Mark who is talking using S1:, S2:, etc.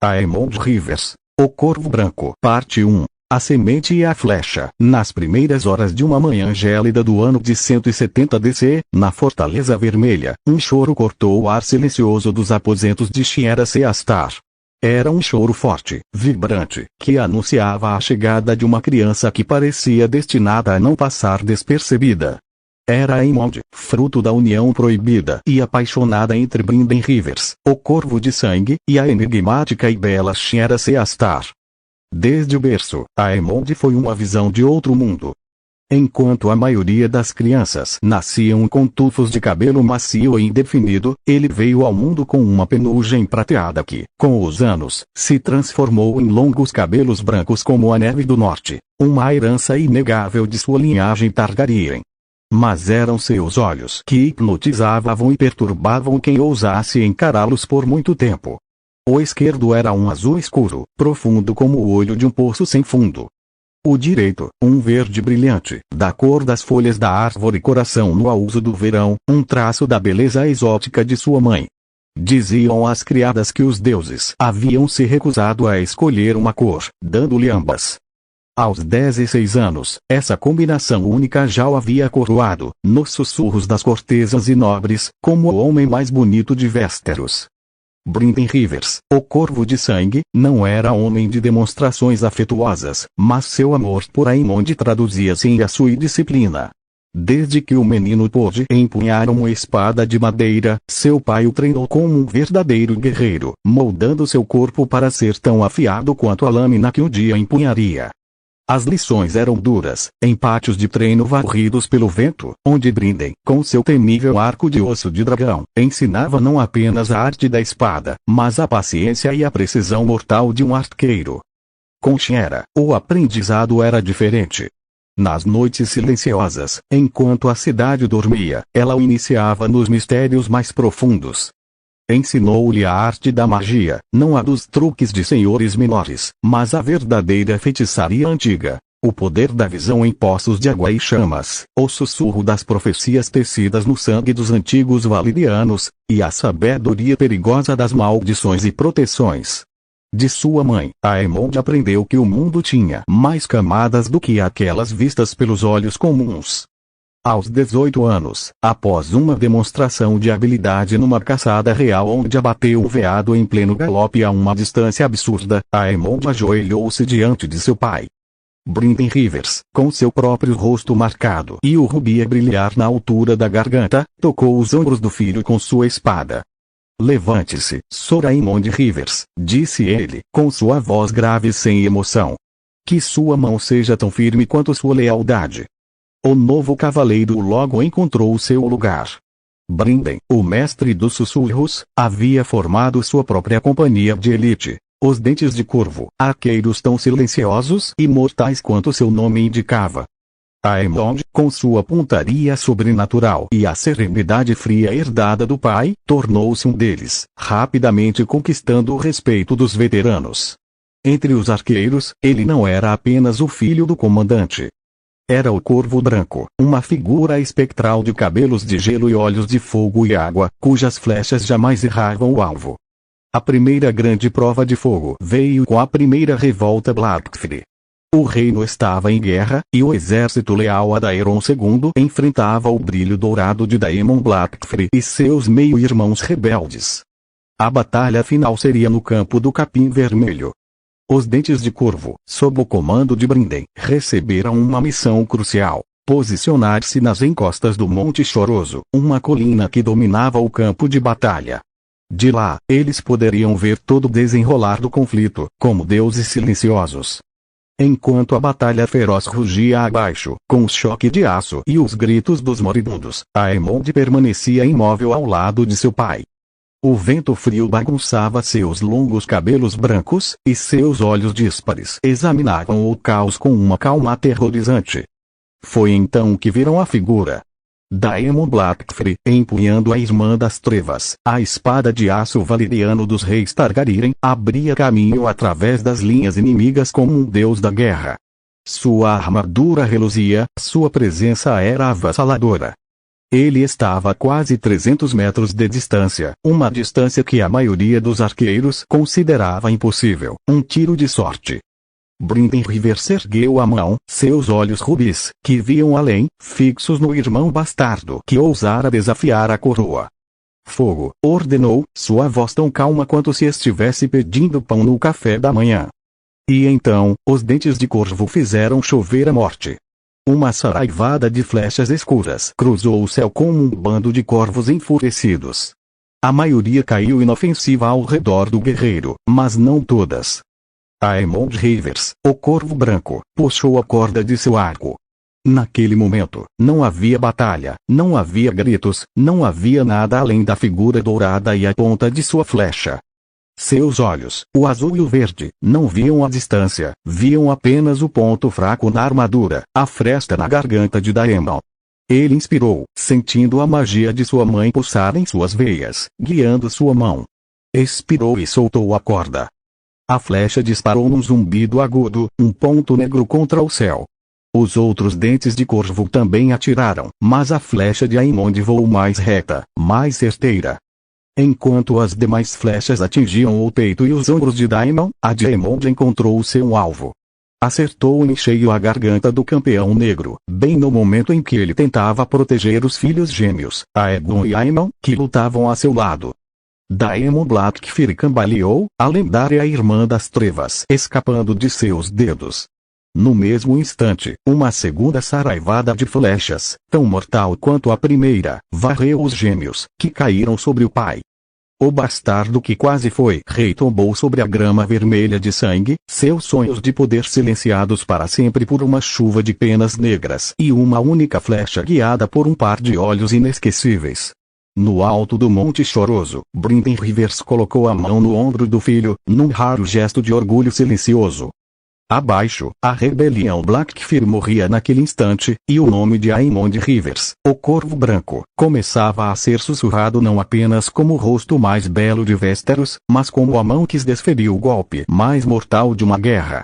S1: Aemond Rivers, O Corvo Branco. Parte 1. A Semente e a Flecha. Nas primeiras horas de uma manhã gélida do ano de 170 DC, na Fortaleza Vermelha, um choro cortou o ar silencioso dos aposentos de Shiera Seastar. Era um choro forte, vibrante, que anunciava a chegada de uma criança que parecia destinada a não passar despercebida. Era Aemond, fruto da união proibida e apaixonada entre Brynden Rivers, o Corvo de Sangue, e a enigmática e bela Shiera Seastar. Desde o berço, Aemond foi uma visão de outro mundo. Enquanto a maioria das crianças nasciam com tufos de cabelo macio e indefinido, ele veio ao mundo com uma penugem prateada que, com os anos, se transformou em longos cabelos brancos como a neve do norte, uma herança inegável de sua linhagem Targaryen. Mas eram seus olhos que hipnotizavam e perturbavam quem ousasse encará-los por muito tempo. O esquerdo era um azul escuro, profundo como o olho de um poço sem fundo. O direito, um verde brilhante, da cor das folhas da árvore coração no auso do verão, um traço da beleza exótica de sua mãe. Diziam as criadas que os deuses haviam se recusado a escolher uma cor, dando-lhe ambas. Aos 16 anos, essa combinação única já o havia coroado, nos sussurros das cortesãs e nobres, como o homem mais bonito de Westeros. Brynden Rivers, o Corvo de Sangue, não era homem de demonstrações afetuosas, mas seu amor por Aemond traduzia-se em aço e disciplina. Desde que o menino pôde empunhar uma espada de madeira, seu pai o treinou como um verdadeiro guerreiro, moldando seu corpo para ser tão afiado quanto a lâmina que um dia empunharia. As lições eram duras, em pátios de treino varridos pelo vento, onde Brynden, com seu temível arco de osso de dragão, ensinava não apenas a arte da espada, mas a paciência e a precisão mortal de um arqueiro. Com Shiera, o aprendizado era diferente. Nas noites silenciosas, enquanto a cidade dormia, ela o iniciava nos mistérios mais profundos. Ensinou-lhe a arte da magia, não a dos truques de senhores menores, mas a verdadeira feitiçaria antiga, o poder da visão em poços de água e chamas, o sussurro das profecias tecidas no sangue dos antigos valerianos, e a sabedoria perigosa das maldições e proteções. De sua mãe, Aemond aprendeu que o mundo tinha mais camadas do que aquelas vistas pelos olhos comuns. Aos 18 anos, após uma demonstração de habilidade numa caçada real onde abateu o veado em pleno galope a uma distância absurda, Aemond ajoelhou-se diante de seu pai. Brynden Rivers, com seu próprio rosto marcado e o rubi a brilhar na altura da garganta, tocou os ombros do filho com sua espada. "Levante-se, Sr. Aemond Rivers", disse ele, com sua voz grave e sem emoção. "Que sua mão seja tão firme quanto sua lealdade." O novo cavaleiro logo encontrou seu lugar. Brynden, o mestre dos sussurros, havia formado sua própria companhia de elite, os Dentes de Corvo, arqueiros tão silenciosos e mortais quanto seu nome indicava. Aemond, com sua pontaria sobrenatural e a serenidade fria herdada do pai, tornou-se um deles, rapidamente conquistando o respeito dos veteranos. Entre os arqueiros, ele não era apenas o filho do comandante. Era o Corvo Branco, uma figura espectral de cabelos de gelo e olhos de fogo e água, cujas flechas jamais erravam o alvo. A primeira grande prova de fogo veio com a primeira revolta Blackfyre. O reino estava em guerra, e o exército leal a Daeron II enfrentava o brilho dourado de Daemon Blackfyre e seus meio-irmãos rebeldes. A batalha final seria no campo do Capim Vermelho. Os Dentes de Corvo, sob o comando de Brynden, receberam uma missão crucial: posicionar-se nas encostas do Monte Choroso, uma colina que dominava o campo de batalha. De lá, eles poderiam ver todo o desenrolar do conflito, como deuses silenciosos. Enquanto a batalha feroz rugia abaixo, com o choque de aço e os gritos dos moribundos, Aemond permanecia imóvel ao lado de seu pai. O vento frio bagunçava seus longos cabelos brancos, e seus olhos díspares examinavam o caos com uma calma aterrorizante. Foi então que viram a figura. Daemon Blackfyre, empunhando a Irmã das Trevas, a espada de aço valeriano dos reis Targaryen, abria caminho através das linhas inimigas como um deus da guerra. Sua armadura reluzia, sua presença era avassaladora. Ele estava a quase 300 metros de distância, uma distância que a maioria dos arqueiros considerava impossível, um tiro de sorte. Brynden Rivers ergueu a mão, seus olhos rubis, que viam além, fixos no irmão bastardo que ousara desafiar a coroa. Fogo, ordenou, sua voz tão calma quanto se estivesse pedindo pão no café da manhã. E então, os dentes de corvo fizeram chover a morte. Uma saraivada de flechas escuras cruzou o céu como um bando de corvos enfurecidos. A maioria caiu inofensiva ao redor do guerreiro, mas não todas. Aemond Rivers, o corvo branco, puxou a corda de seu arco. Naquele momento, não havia batalha, não havia gritos, não havia nada além da figura dourada e a ponta de sua flecha. Seus olhos, o azul e o verde, não viam a distância, viam apenas o ponto fraco na armadura, a fresta na garganta de Daemon. Ele inspirou, sentindo a magia de sua mãe pulsar em suas veias, guiando sua mão. Expirou e soltou a corda. A flecha disparou num zumbido agudo, um ponto negro contra o céu. Os outros dentes de corvo também atiraram, mas a flecha de Aemond voou mais reta, mais certeira. Enquanto as demais flechas atingiam o peito e os ombros de Daemon, a de Aemond encontrou o seu alvo. Acertou em cheio a garganta do campeão negro, bem no momento em que ele tentava proteger os filhos gêmeos, Aegon e Aemon, que lutavam a seu lado. Daemon Blackfyre cambaleou, a lendária irmã das trevas, escapando de seus dedos. No mesmo instante, uma segunda saraivada de flechas, tão mortal quanto a primeira, varreu os gêmeos, que caíram sobre o pai. O bastardo que quase foi rei tombou sobre a grama vermelha de sangue, seus sonhos de poder silenciados para sempre por uma chuva de penas negras e uma única flecha guiada por um par de olhos inesquecíveis. No alto do Monte Choroso, Brynden Rivers colocou a mão no ombro do filho, num raro gesto de orgulho silencioso. Abaixo, a rebelião Blackfyre morria naquele instante, e o nome de Aemond Rivers, o Corvo Branco, começava a ser sussurrado não apenas como o rosto mais belo de Westeros, mas como a mão que desferiu o golpe mais mortal de uma guerra.